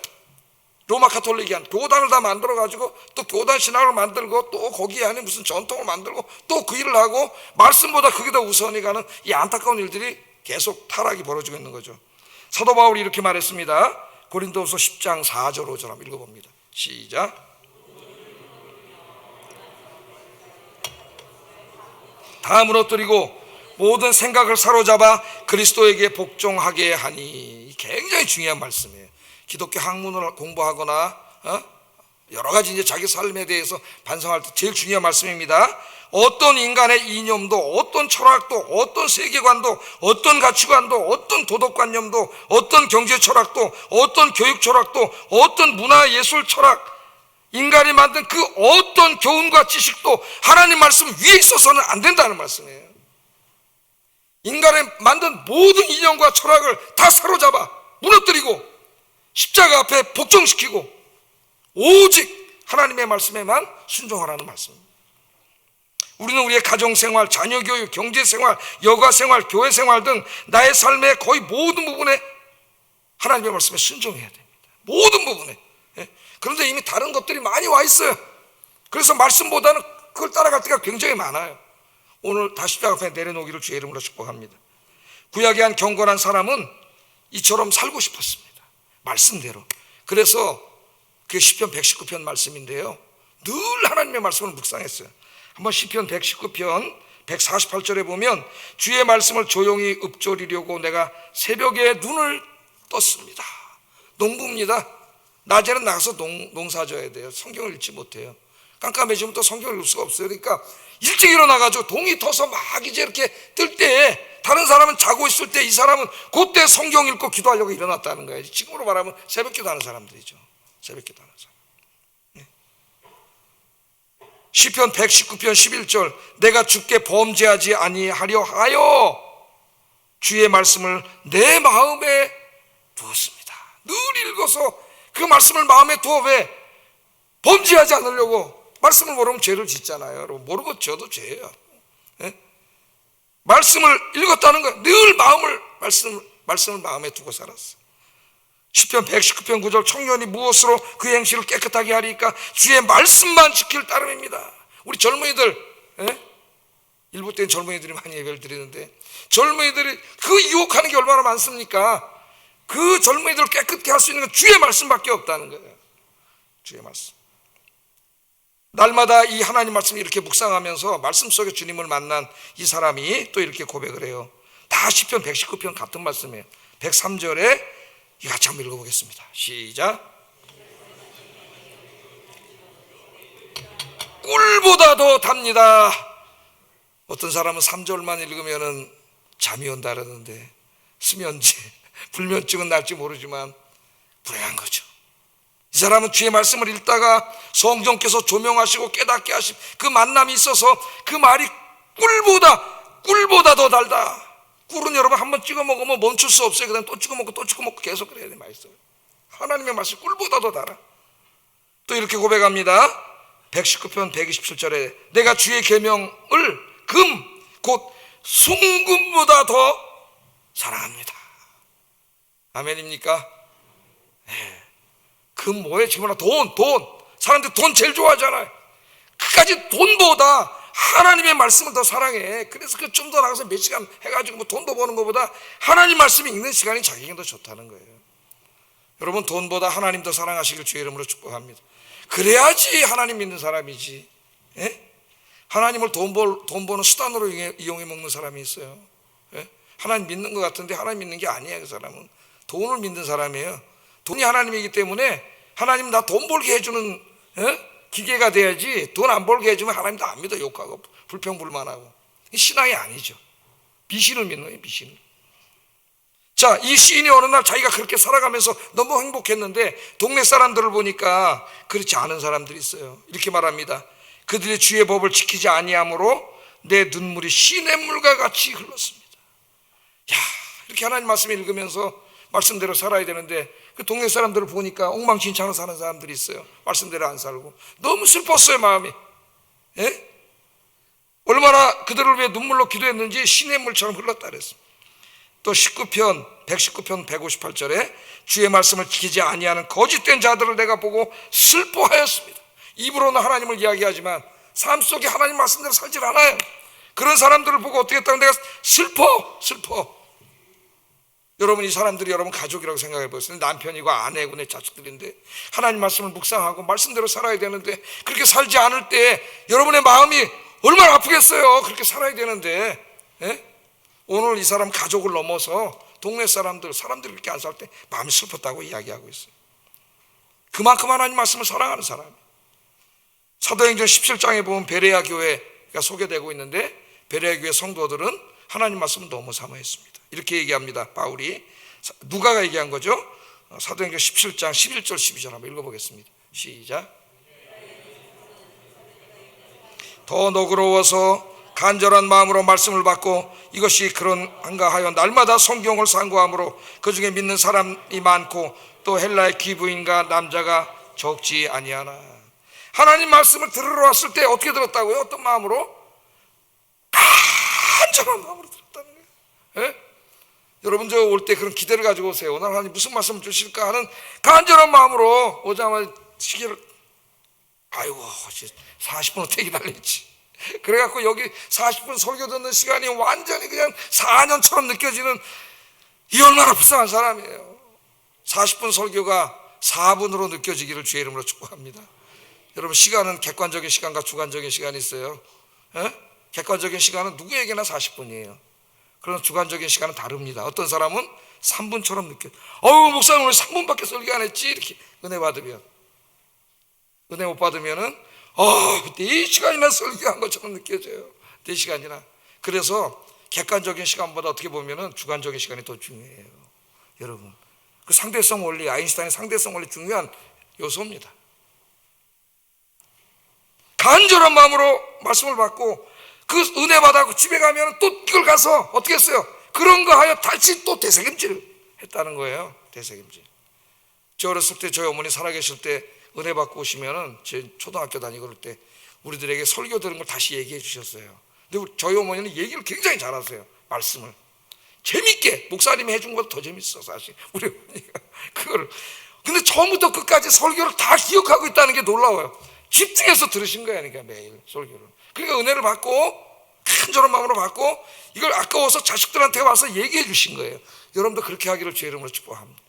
[SPEAKER 1] 로마 가톨릭이 한 교단을 다 만들어 가지고 또 교단 신학을 만들고 또 거기에 안에 무슨 전통을 만들고 또 그 일을 하고, 말씀보다 그게 더 우선이 가는 이 안타까운 일들이 계속 타락이 벌어지고 있는 거죠. 사도 바울이 이렇게 말했습니다. 고린도후서 10장 4절 5절 한번 읽어봅니다. 시작. 다 무너뜨리고 모든 생각을 사로잡아 그리스도에게 복종하게 하니. 굉장히 중요한 말씀이에요. 기독교 학문을 공부하거나 여러 가지 이제 자기 삶에 대해서 반성할 때 제일 중요한 말씀입니다. 어떤 인간의 이념도, 어떤 철학도, 어떤 세계관도, 어떤 가치관도, 어떤 도덕관념도, 어떤 경제 철학도, 어떤 교육 철학도, 어떤 문화 예술 철학, 인간이 만든 그 어떤 교훈과 지식도 하나님 말씀 위에 있어서는 안 된다는 말씀이에요. 인간이 만든 모든 이념과 철학을 다 사로잡아 무너뜨리고 십자가 앞에 복종시키고 오직 하나님의 말씀에만 순종하라는 말씀입니다. 우리는 우리의 가정생활, 자녀교육, 경제생활, 여가생활, 교회생활 등 나의 삶의 거의 모든 부분에 하나님의 말씀에 순종해야 됩니다. 모든 부분에. 그런데 이미 다른 것들이 많이 와 있어요. 그래서 말씀보다는 그걸 따라갈 때가 굉장히 많아요. 오늘 다 십자가 앞에 내려놓기를 주의 이름으로 축복합니다. 구약의 한 경건한 사람은 이처럼 살고 싶었습니다. 말씀대로. 그래서 그게 시편 119편 말씀인데요, 늘 하나님의 말씀을 묵상했어요. 한번 시편 119편 148절에 보면, 주의 말씀을 조용히 읊조리려고 내가 새벽에 눈을 떴습니다. 농부입니다. 낮에는 나가서 농사져야 돼요. 성경을 읽지 못해요. 깜깜해지면 또 성경을 읽을 수가 없어요. 그러니까 일찍 일어나가지고 동이 터서 막 이제 이렇게 뜰 때, 다른 사람은 자고 있을 때 이 사람은 그때 성경 읽고 기도하려고 일어났다는 거예요. 지금으로 말하면 새벽 기도하는 사람들이죠. 새벽 기도하는 사람. 시편 119편 11절, 내가 주께 범죄하지 아니하려 하여 주의 말씀을 내 마음에 두었습니다. 늘 읽어서 그 말씀을 마음에 두어. 왜? 범죄하지 않으려고. 말씀을 모르면 죄를 짓잖아요. 여러분, 모르고 져도 죄예요. 말씀을 읽었다는 거예요. 늘 말씀을 마음에 두고 살았어요. 시편 119편 9절, 청년이 무엇으로 그 행실을 깨끗하게 하리까? 주의 말씀만 지킬 따름입니다. 우리 젊은이들, 일부 때는 젊은이들이 많이 예배를 드리는데, 젊은이들이 그 유혹하는 게 얼마나 많습니까? 그 젊은이들을 깨끗게 할 수 있는 건 주의 말씀밖에 없다는 거예요. 주의 말씀. 날마다 이 하나님 말씀을 이렇게 묵상하면서 말씀 속에 주님을 만난 이 사람이 또 이렇게 고백을 해요. 다 시편 119편 같은 말씀이에요. 103절에 같이 한번 읽어보겠습니다. 시작. 꿀보다 더 답니다. 어떤 사람은 3절만 읽으면 잠이 온다 그러는데 수면제, 불면증은 날지 모르지만 불행한 거죠. 이 사람은 주의 말씀을 읽다가 성령께서 조명하시고 깨닫게 하신 그 만남이 있어서 그 말이 꿀보다 더 달다. 꿀은 여러분 한번 찍어 먹으면 멈출 수 없어요. 그 다음에 또 찍어 먹고 또 찍어 먹고 계속 그래야 돼. 맛있어요. 하나님의 말씀 꿀보다 더 달아. 또 이렇게 고백합니다. 119편 127절에 내가 주의 계명을 곧 순금보다 더 사랑합니다. 아멘입니까? 네. 금 뭐예요? 지금 돈. 사람들 돈 제일 좋아하잖아요. 그까지 돈보다 하나님의 말씀을 더 사랑해. 그래서 그 좀 더 나가서 몇 시간 해가지고 뭐 돈도 버는 것보다 하나님 말씀이 읽는 시간이 자기에게 더 좋다는 거예요. 여러분, 돈보다 하나님 더 사랑하시길 주의 이름으로 축복합니다. 그래야지 하나님 믿는 사람이지. 예? 하나님을 돈 버는 수단으로 이용해 먹는 사람이 있어요. 예? 하나님 믿는 것 같은데 하나님 믿는 게 아니에요. 그 사람은 돈을 믿는 사람이에요. 돈이 하나님이기 때문에 하나님 나 돈 벌게 해주는 기계가 돼야지, 돈 안 벌게 해주면 하나님도 안 믿어. 욕하고 불평불만하고. 신앙이 아니죠. 미신을 믿는 거예요. 미신을. 자, 이 시인이 어느 날 자기가 그렇게 살아가면서 너무 행복했는데 동네 사람들을 보니까 그렇지 않은 사람들이 있어요. 이렇게 말합니다. 그들이 주의 법을 지키지 아니함으로 내 눈물이 시냇물과 같이 흘렀습니다. 야, 이렇게 하나님 말씀을 읽으면서 말씀대로 살아야 되는데 그 동네 사람들을 보니까 엉망진창으로 사는 사람들이 있어요. 말씀대로 안 살고. 너무 슬펐어요, 마음이. 예? 얼마나 그들을 위해 눈물로 기도했는지 시냇물처럼 흘렀다 그랬습니다. 또 119편 158절에 주의 말씀을 지키지 아니하는 거짓된 자들을 내가 보고 슬퍼하였습니다. 입으로는 하나님을 이야기하지만 삶 속에 하나님 말씀대로 살질 않아요. 그런 사람들을 보고 어떻게 했다고 내가 슬퍼. 여러분, 이 사람들이 여러분 가족이라고 생각해 보세요. 남편이고 아내고 내 자식들인데 하나님 말씀을 묵상하고 말씀대로 살아야 되는데 그렇게 살지 않을 때 여러분의 마음이 얼마나 아프겠어요. 그렇게 살아야 되는데. 예? 오늘 이 사람 가족을 넘어서 동네 사람들이 그렇게 안 살 때 마음이 슬펐다고 이야기하고 있어요. 그만큼 하나님 말씀을 사랑하는 사람. 사도행전 17장에 보면 베레아 교회가 소개되고 있는데 베레아 교회 성도들은 하나님 말씀을 너무 사모했습니다. 이렇게 얘기합니다. 바울이, 누가가 얘기한 거죠. 사도행전 17장 11절 12절 한번 읽어보겠습니다. 시작. 더 너그러워서 간절한 마음으로 말씀을 받고 이것이 그런가 하여 날마다 성경을 상고함으로 그 중에 믿는 사람이 많고 또 헬라의 귀부인과 남자가 적지 아니하나. 하나님 말씀을 들으러 왔을 때 어떻게 들었다고요? 어떤 마음으로? 간절한 마음으로 들었다는 거예요. 예? 여러분, 저 올 때 그런 기대를 가지고 오세요. 오늘 하나님 무슨 말씀을 주실까 하는 간절한 마음으로 오자마자 시계를, 아이고 40분 어떻게 기다렸지. 그래갖고 여기 40분 설교 듣는 시간이 완전히 그냥 4년처럼 느껴지는, 이 얼마나 불쌍한 사람이에요. 40분 설교가 4분으로 느껴지기를 주의 이름으로 축복합니다. 여러분, 시간은 객관적인 시간과 주관적인 시간이 있어요. 에? 객관적인 시간은 누구에게나 40분이에요. 그러나 주관적인 시간은 다릅니다. 어떤 사람은 3분처럼 느껴. 목사님 오늘 3분밖에 설교 안 했지. 이렇게 은혜 받으면. 은혜 못 받으면은 4시간이나 설교한 것처럼 느껴져요. 4시간이나. 그래서 객관적인 시간보다 어떻게 보면은 주관적인 시간이 더 중요해요. 여러분, 그 상대성 원리, 아인슈타인의 상대성 원리 중요한 요소입니다. 간절한 마음으로 말씀을 받고 그 은혜 받아고 집에 가면 또 이걸 가서 어떻게 했어요? 그런 거 하여 다시 또 되새김질 했다는 거예요. 되새김질. 저 어렸을 때 저희 어머니 살아계실 때 은혜 받고 오시면은, 제 초등학교 다니고 그럴 때 우리들에게 설교 들은 걸 다시 얘기해 주셨어요. 근데 저희 어머니는 얘기를 굉장히 잘하세요. 말씀을 재밌게, 목사님이 해준 것도 더 재밌어 사실 우리 어머니가 그걸. 근데 처음부터 끝까지 설교를 다 기억하고 있다는 게 놀라워요. 집중해서 들으신 거야. 그러니까 매일 설교를. 그러니까 은혜를 받고 간절한 마음으로 받고 이걸 아까워서 자식들한테 와서 얘기해 주신 거예요. 여러분도 그렇게 하기를 주의 이름으로 축복합니다.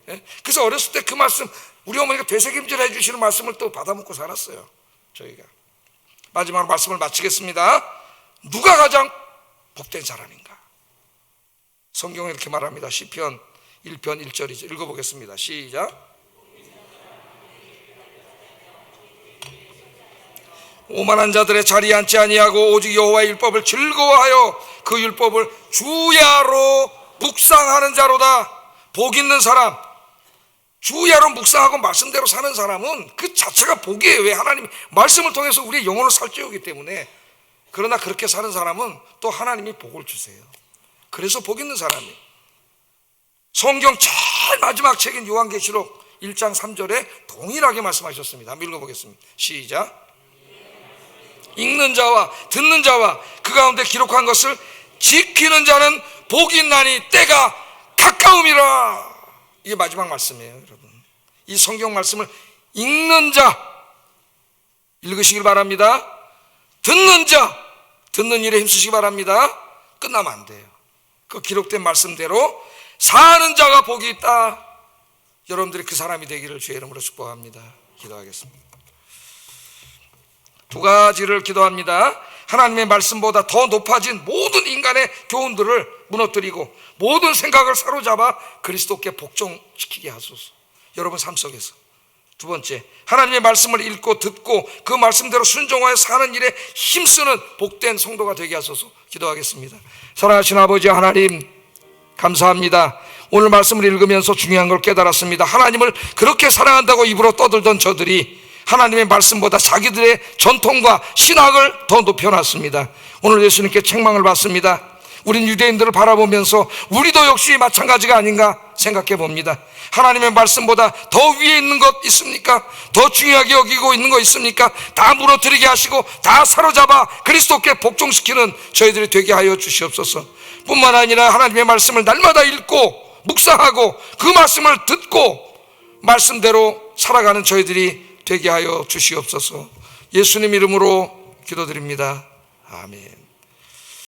[SPEAKER 1] 예? 그래서 어렸을 때 그 말씀, 우리 어머니가 되새김질 해주시는 말씀을 또 받아먹고 살았어요. 저희가. 마지막으로 말씀을 마치겠습니다. 누가 가장 복된 사람인가? 성경은 이렇게 말합니다. 시편 1편 1절이죠. 읽어보겠습니다. 시작. 오만한 자들의 자리에 앉지 아니하고 오직 여호와의 율법을 즐거워하여 그 율법을 주야로 묵상하는 자로다. 복 있는 사람, 주야로 묵상하고 말씀대로 사는 사람은 그 자체가 복이에요. 왜? 하나님이 말씀을 통해서 우리의 영혼을 살찌우기 때문에. 그러나 그렇게 사는 사람은 또 하나님이 복을 주세요. 그래서 복 있는 사람이에요. 성경 제일 마지막 책인 요한계시록 1장 3절에 동일하게 말씀하셨습니다. 한번 읽어보겠습니다. 시작. 읽는 자와 듣는 자와 그 가운데 기록한 것을 지키는 자는 복이 있나니 때가 가까움이라. 이게 마지막 말씀이에요, 여러분. 이 성경 말씀을 읽는 자 읽으시길 바랍니다. 듣는 자 듣는 일에 힘쓰시기 바랍니다. 끝나면 안 돼요. 그 기록된 말씀대로 사는 자가 복이 있다. 여러분들이 그 사람이 되기를 주의 이름으로 축복합니다. 기도하겠습니다. 두 가지를 기도합니다. 하나님의 말씀보다 더 높아진 모든 인간의 교훈들을 무너뜨리고 모든 생각을 사로잡아 그리스도께 복종시키게 하소서. 여러분 삶 속에서. 두 번째, 하나님의 말씀을 읽고 듣고 그 말씀대로 순종하여 사는 일에 힘쓰는 복된 성도가 되게 하소서. 기도하겠습니다. 사랑하신 아버지 하나님, 감사합니다. 오늘 말씀을 읽으면서 중요한 걸 깨달았습니다. 하나님을 그렇게 사랑한다고 입으로 떠들던 저들이 하나님의 말씀보다 자기들의 전통과 신학을 더 높여놨습니다. 오늘 예수님께 책망을 받습니다. 우린 유대인들을 바라보면서 우리도 역시 마찬가지가 아닌가 생각해 봅니다. 하나님의 말씀보다 더 위에 있는 것 있습니까? 더 중요하게 여기고 있는 것 있습니까? 다 무너뜨리게 하시고 다 사로잡아 그리스도께 복종시키는 저희들이 되게 하여 주시옵소서. 뿐만 아니라 하나님의 말씀을 날마다 읽고 묵상하고 그 말씀을 듣고 말씀대로 살아가는 저희들이 되게 하여 주시옵소서. 예수님 이름으로 기도드립니다. 아멘.